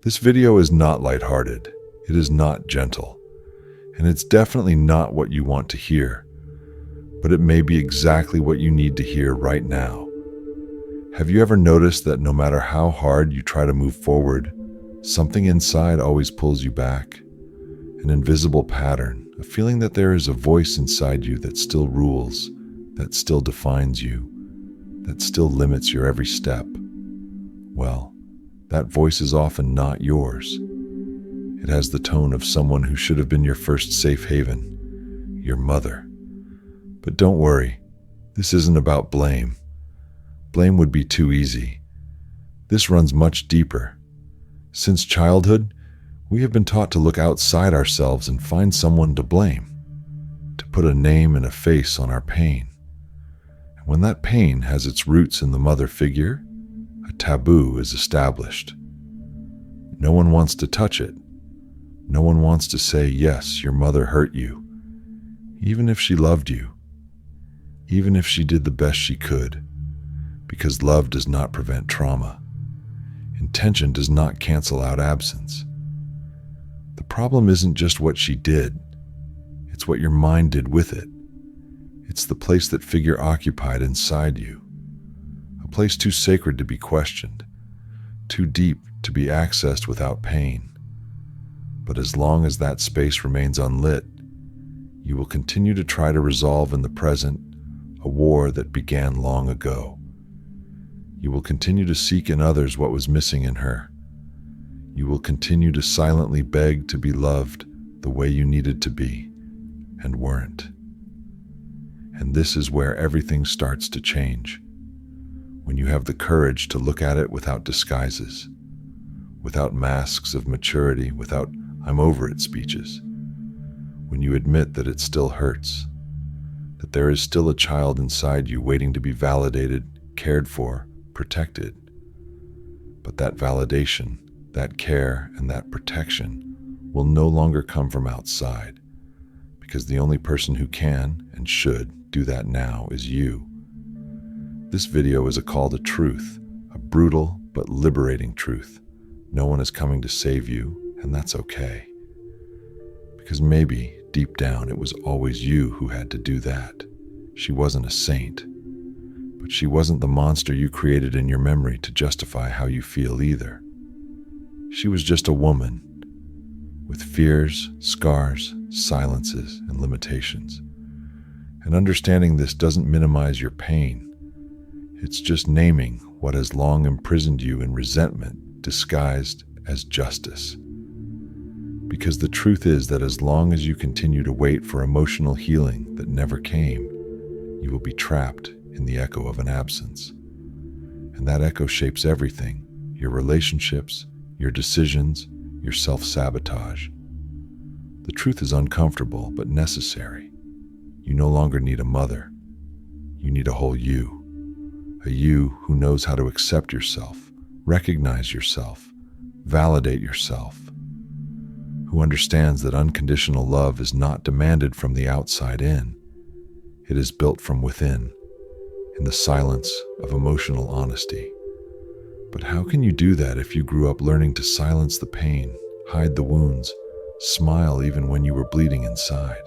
This video is not lighthearted, it is not gentle, and it's definitely not what you want to hear, but it may be exactly what you need to hear right now. Have you ever noticed that no matter how hard you try to move forward, something inside always pulls you back? An invisible pattern, a feeling that there is a voice inside you that still rules, that still defines you, that still limits your every step. Well, that voice is often not yours. It has the tone of someone who should have been your first safe haven, your mother. But don't worry, this isn't about blame. Blame would be too easy. This runs much deeper. Since childhood, we have been taught to look outside ourselves and find someone to blame, to put a name and a face on our pain. And when that pain has its roots in the mother figure, a taboo is established. No one wants to touch it. No one wants to say, yes, your mother hurt you, even if she loved you, even if she did the best she could, because love does not prevent trauma. Intention does not cancel out absence. The problem isn't just what she did, it's what your mind did with it. It's the place that figure occupied inside you. A place too sacred to be questioned, too deep to be accessed without pain. But as long as that space remains unlit, you will continue to try to resolve in the present a war that began long ago. You will continue to seek in others what was missing in her. You will continue to silently beg to be loved the way you needed to be and weren't. And this is where everything starts to change. When you have the courage to look at it without disguises, without masks of maturity, without "I'm over it" speeches. When you admit that it still hurts, that there is still a child inside you waiting to be validated, cared for, protected. But that validation, that care, and that protection will no longer come from outside, because the only person who can and should do that now is you. This video is a call to truth, a brutal but liberating truth. No one is coming to save you, and that's okay. Because maybe, deep down, it was always you who had to do that. She wasn't a saint, but she wasn't the monster you created in your memory to justify how you feel either. She was just a woman, with fears, scars, silences, and limitations. And understanding this doesn't minimize your pain. It's just naming what has long imprisoned you in resentment disguised as justice. Because the truth is that as long as you continue to wait for emotional healing that never came, you will be trapped in the echo of an absence. And that echo shapes everything: your relationships, your decisions, your self-sabotage. The truth is uncomfortable but necessary. You no longer need a mother. You need a whole you. A you who knows how to accept yourself, recognize yourself, validate yourself. Who understands that unconditional love is not demanded from the outside in. It is built from within, in the silence of emotional honesty. But how can you do that if you grew up learning to silence the pain, hide the wounds, smile even when you were bleeding inside?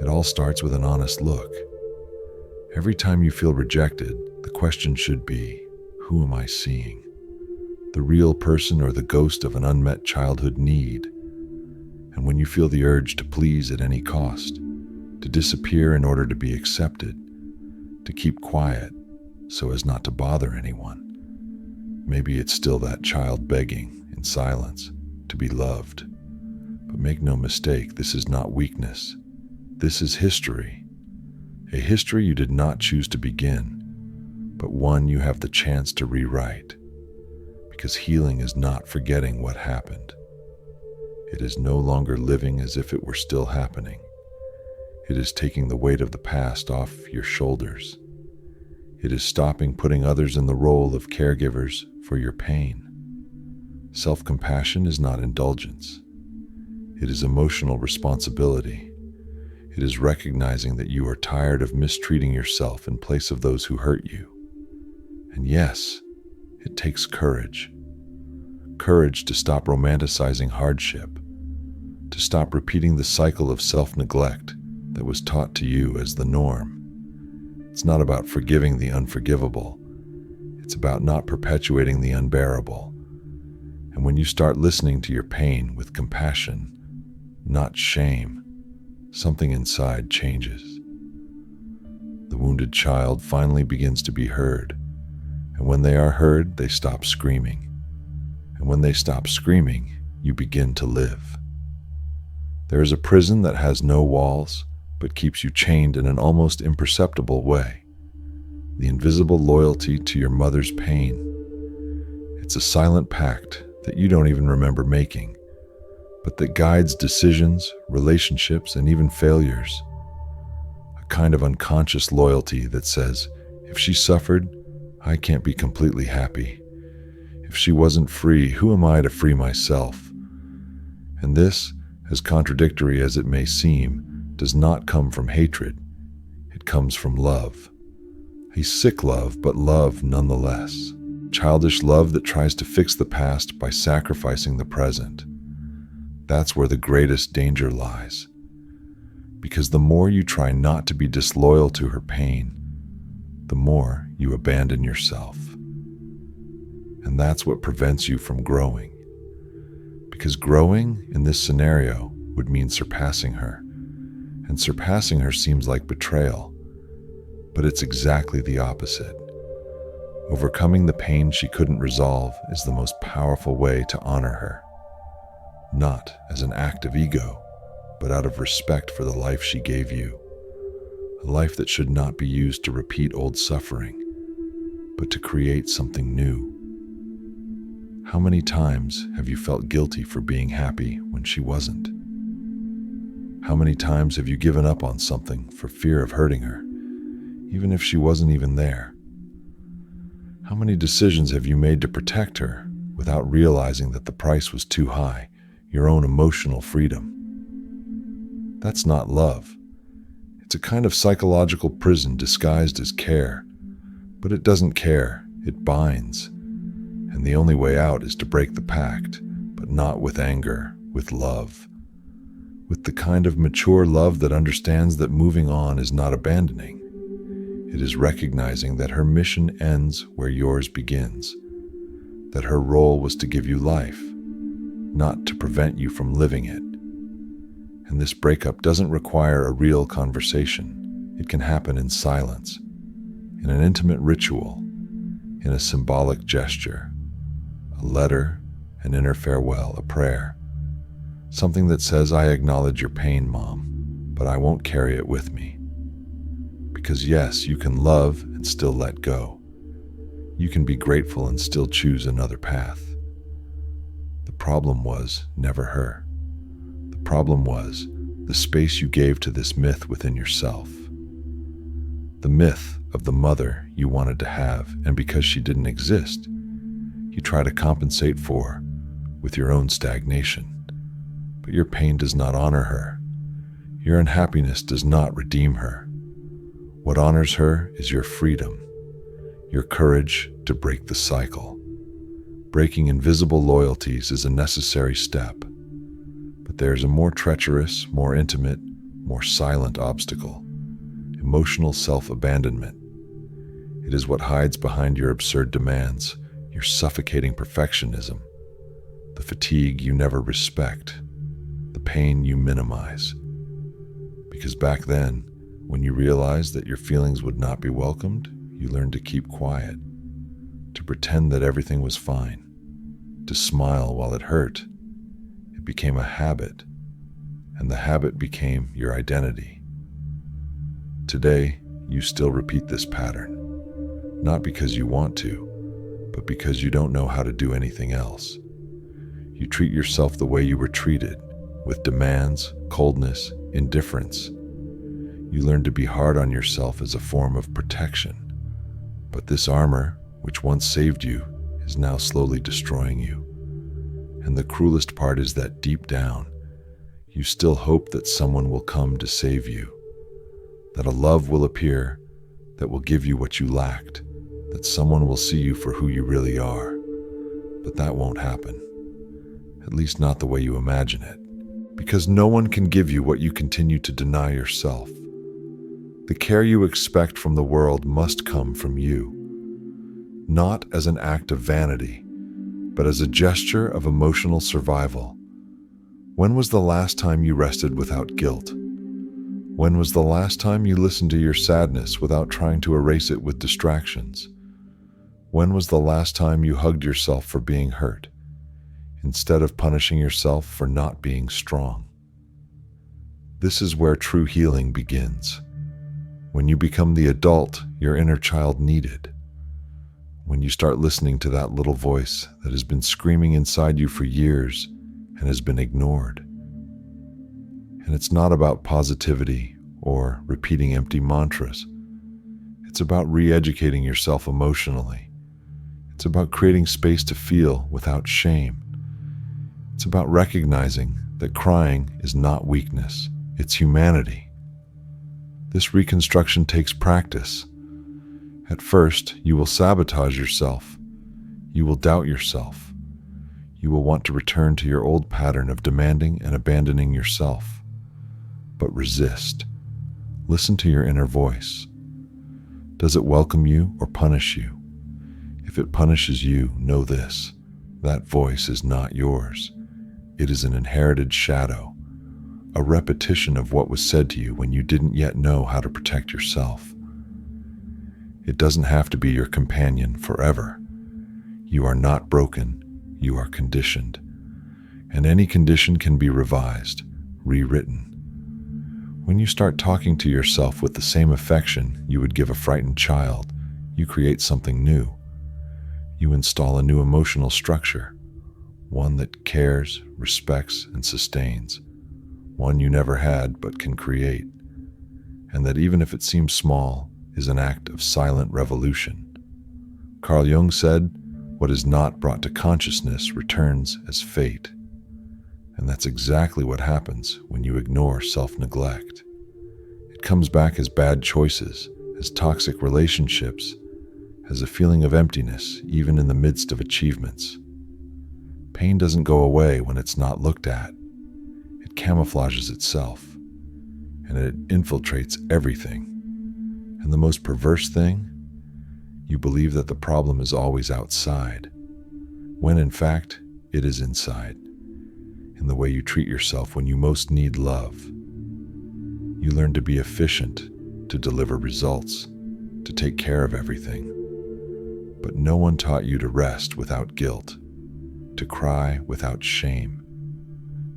It all starts with an honest look. Every time you feel rejected, the question should be, who am I seeing? The real person or the ghost of an unmet childhood need? And when you feel the urge to please at any cost, to disappear in order to be accepted, to keep quiet so as not to bother anyone, maybe it's still that child begging in silence to be loved. But make no mistake, this is not weakness. This is history. A history you did not choose to begin, but one you have the chance to rewrite. Because healing is not forgetting what happened. It is no longer living as if it were still happening. It is taking the weight of the past off your shoulders. It is stopping putting others in the role of caregivers for your pain. Self-compassion is not indulgence. It is emotional responsibility. It is recognizing that you are tired of mistreating yourself in place of those who hurt you. And yes, it takes courage. courage to stop romanticizing hardship, to stop repeating the cycle of self-neglect that was taught to you as the norm. It's not about forgiving the unforgivable. It's about not perpetuating the unbearable. And when you start listening to your pain with compassion, not shame, something inside changes. The wounded child finally begins to be heard. And when they are heard, they stop screaming. And when they stop screaming, you begin to live. There is a prison that has no walls, but keeps you chained in an almost imperceptible way. The invisible loyalty to your mother's pain. It's a silent pact that you don't even remember making, but that guides decisions, relationships, and even failures. A kind of unconscious loyalty that says, if she suffered, I can't be completely happy. If she wasn't free, who am I to free myself? And this, as contradictory as it may seem, does not come from hatred. It comes from love. A sick love, but love nonetheless. Childish love that tries to fix the past by sacrificing the present. That's where the greatest danger lies. Because the more you try not to be disloyal to her pain, the more you abandon yourself. And that's what prevents you from growing. Because growing in this scenario would mean surpassing her. And surpassing her seems like betrayal, but it's exactly the opposite. Overcoming the pain she couldn't resolve is the most powerful way to honor her. Not as an act of ego, but out of respect for the life she gave you. A life that should not be used to repeat old suffering, but to create something new. How many times have you felt guilty for being happy when she wasn't? How many times have you given up on something for fear of hurting her, even if she wasn't even there? How many decisions have you made to protect her without realizing that the price was too high, your own emotional freedom? That's not love. It's a kind of psychological prison disguised as care, but it doesn't care, it binds. And the only way out is to break the pact, but not with anger, with love. With the kind of mature love that understands that moving on is not abandoning. It is recognizing that her mission ends where yours begins, that her role was to give you life, not to prevent you from living it. And this breakup doesn't require a real conversation. It can happen in silence, in an intimate ritual, in a symbolic gesture, a letter, an inner farewell, a prayer. Something that says, I acknowledge your pain, Mom, but I won't carry it with me. Because yes, you can love and still let go. You can be grateful and still choose another path. The problem was never her. The problem was the space you gave to this myth within yourself. The myth of the mother you wanted to have, and because she didn't exist, you try to compensate for with your own stagnation. But your pain does not honor her. Your unhappiness does not redeem her. What honors her is your freedom, your courage to break the cycle. Breaking invisible loyalties is a necessary step, but there's a more treacherous, more intimate, more silent obstacle: emotional self-abandonment. It is what hides behind your absurd demands, your suffocating perfectionism, the fatigue you never respect, the pain you minimize. Because back then, when you realized that your feelings would not be welcomed, you learned to keep quiet, to pretend that everything was fine, to smile while it hurt. It became a habit, and the habit became your identity. Today, you still repeat this pattern, not because you want to, but because you don't know how to do anything else. You treat yourself the way you were treated, with demands, coldness, indifference. You learn to be hard on yourself as a form of protection. But this armor, which once saved you, is now slowly destroying you. And the cruelest part is that deep down, you still hope that someone will come to save you, that a love will appear that will give you what you lacked, that someone will see you for who you really are. But that won't happen. at least not the way you imagine it, because no one can give you what you continue to deny yourself. The care you expect from the world must come from you, not as an act of vanity, but as a gesture of emotional survival. When was the last time you rested without guilt? When was the last time you listened to your sadness without trying to erase it with distractions? When was the last time you hugged yourself for being hurt, instead of punishing yourself for not being strong? This is where true healing begins. When you become the adult your inner child needed. When you start listening to that little voice that has been screaming inside you for years and has been ignored. And it's not about positivity or repeating empty mantras. It's about re-educating yourself emotionally. It's about creating space to feel without shame. It's about recognizing that crying is not weakness, it's humanity. This reconstruction takes practice. At first, you will sabotage yourself. You will doubt yourself. You will want to return to your old pattern of demanding and abandoning yourself. But resist. Listen to your inner voice. Does it welcome you or punish you? If it punishes you, know this: that voice is not yours. It is an inherited shadow, a repetition of what was said to you when you didn't yet know how to protect yourself. It doesn't have to be your companion forever. You are not broken, you are conditioned. And any condition can be revised, rewritten. When you start talking to yourself with the same affection you would give a frightened child, you create something new. You install a new emotional structure, one that cares, respects, and sustains, one you never had but can create, and that even if it seems small, is an act of silent revolution. Carl Jung said, "What is not brought to consciousness returns as fate." And that's exactly what happens when you ignore self-neglect. It comes back as bad choices, as toxic relationships, as a feeling of emptiness, even in the midst of achievements. Pain doesn't go away when it's not looked at. It camouflages itself, and it infiltrates everything. And the most perverse thing, you believe that the problem is always outside, when in fact, it is inside, in the way you treat yourself when you most need love. You learn to be efficient, to deliver results, to take care of everything. But no one taught you to rest without guilt, to cry without shame,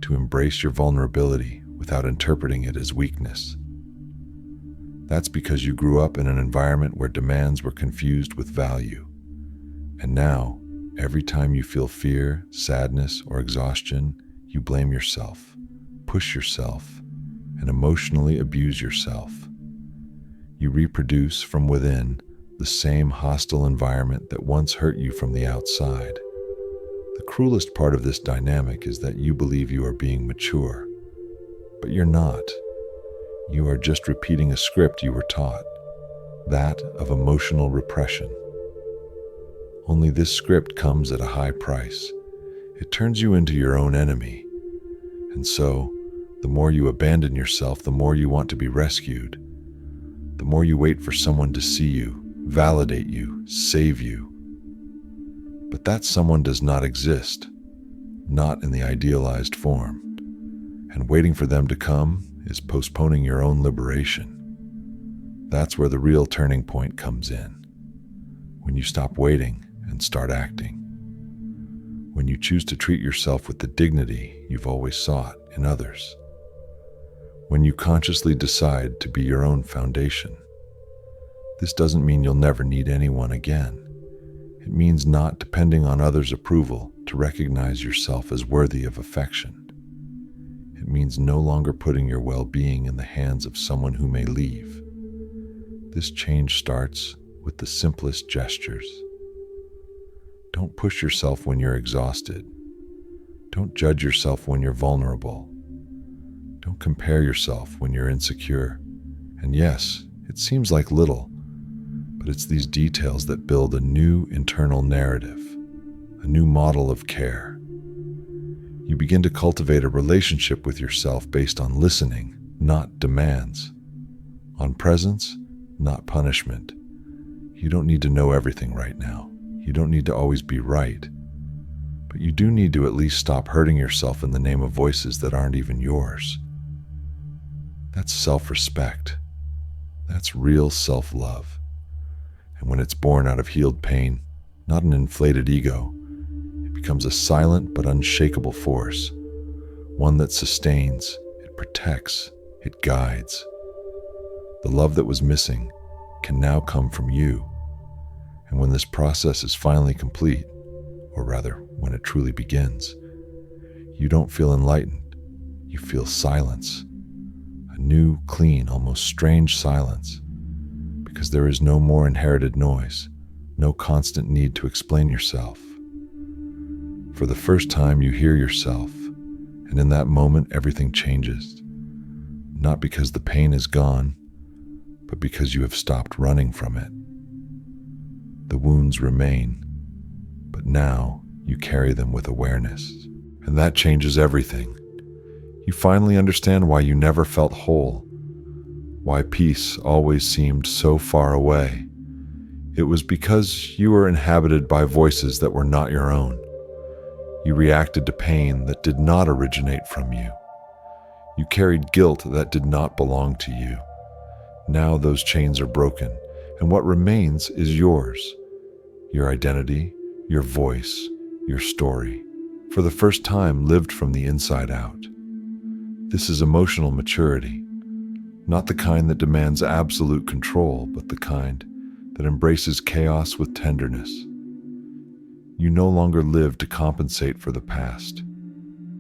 to embrace your vulnerability without interpreting it as weakness. That's because you grew up in an environment where demands were confused with value. And now, every time you feel fear, sadness, or exhaustion, you blame yourself, push yourself, and emotionally abuse yourself. You reproduce from within the same hostile environment that once hurt you from the outside. The cruelest part of this dynamic is that you believe you are being mature, but you're not. You are just repeating a script you were taught, that of emotional repression. Only this script comes at a high price. It turns you into your own enemy. And so, the more you abandon yourself, the more you want to be rescued. The more you wait for someone to see you, validate you, save you. But that someone does not exist, not in the idealized form. And waiting for them to come is postponing your own liberation. That's where the real turning point comes in. When you stop waiting and start acting. When you choose to treat yourself with the dignity you've always sought in others. When you consciously decide to be your own foundation. This doesn't mean you'll never need anyone again. It means not depending on others' approval to recognize yourself as worthy of affection. It means no longer putting your well-being in the hands of someone who may leave. This change starts with the simplest gestures. Don't push yourself when you're exhausted. Don't judge yourself when you're vulnerable. Don't compare yourself when you're insecure. And yes, it seems like little, but it's these details that build a new internal narrative, a new model of care. begin to cultivate a relationship with yourself based on listening, not demands, on presence, not punishment. You don't need to know everything right now. You don't need to always be right. But you do need to at least stop hurting yourself in the name of voices that aren't even yours. That's self-respect. That's real self-love. And when it's born out of healed pain, not an inflated ego, it becomes a silent but unshakable force, one that sustains, it protects, it guides. The love that was missing can now come from you. And when this process is finally complete, or rather, when it truly begins, you don't feel enlightened, you feel silence. A new, clean, almost strange silence, because there is no more inherited noise, no constant need to explain yourself. For the first time, you hear yourself, and in that moment, everything changes. Not because the pain is gone, but because you have stopped running from it. The wounds remain, but now you carry them with awareness, and that changes everything. You finally understand why you never felt whole, why peace always seemed so far away. It was because you were inhabited by voices that were not your own. You reacted to pain that did not originate from you. You carried guilt that did not belong to you. Now those chains are broken, and what remains is yours. Your identity, your voice, your story, for the first time lived from the inside out. This is emotional maturity, not the kind that demands absolute control, but the kind that embraces chaos with tenderness. You no longer live to compensate for the past.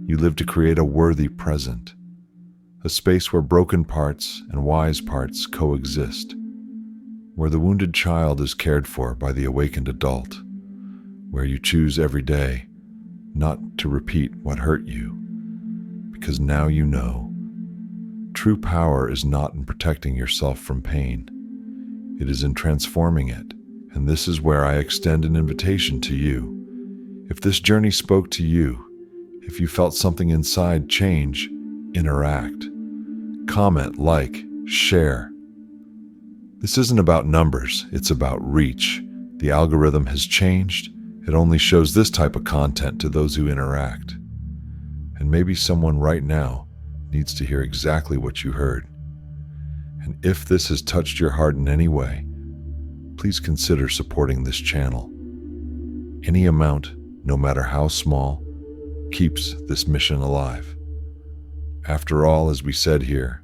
You live to create a worthy present, a space where broken parts and wise parts coexist, where the wounded child is cared for by the awakened adult, where you choose every day not to repeat what hurt you, because now you know. True power is not in protecting yourself from pain. It is in transforming it, and this is where I extend an invitation to you. If this journey spoke to you, if you felt something inside change, interact. Comment, like, share. This isn't about numbers, it's about reach. The algorithm has changed. It only shows this type of content to those who interact. And maybe someone right now needs to hear exactly what you heard. And if this has touched your heart in any way, please consider supporting this channel. Any amount, no matter how small, keeps this mission alive. After all, as we said here,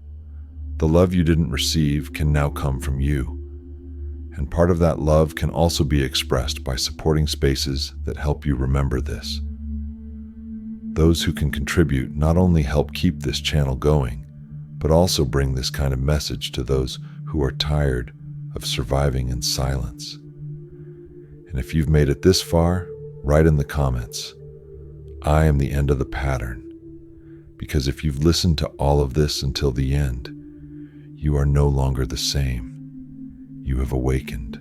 the love you didn't receive can now come from you. And part of that love can also be expressed by supporting spaces that help you remember this. Those who can contribute not only help keep this channel going, but also bring this kind of message to those who are tired of surviving in silence. And if you've made it this far, write in the comments, I am the end of the pattern. Because if you've listened to all of this until the end, you are no longer the same. You have awakened.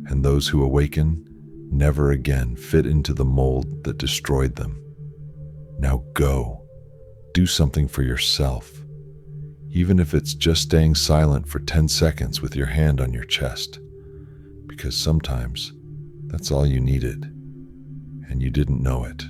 And those who awaken never again fit into the mold that destroyed them. Now go. Do something for yourself. Even if it's just staying silent for 10 seconds with your hand on your chest. Because sometimes that's all you needed, and you didn't know it.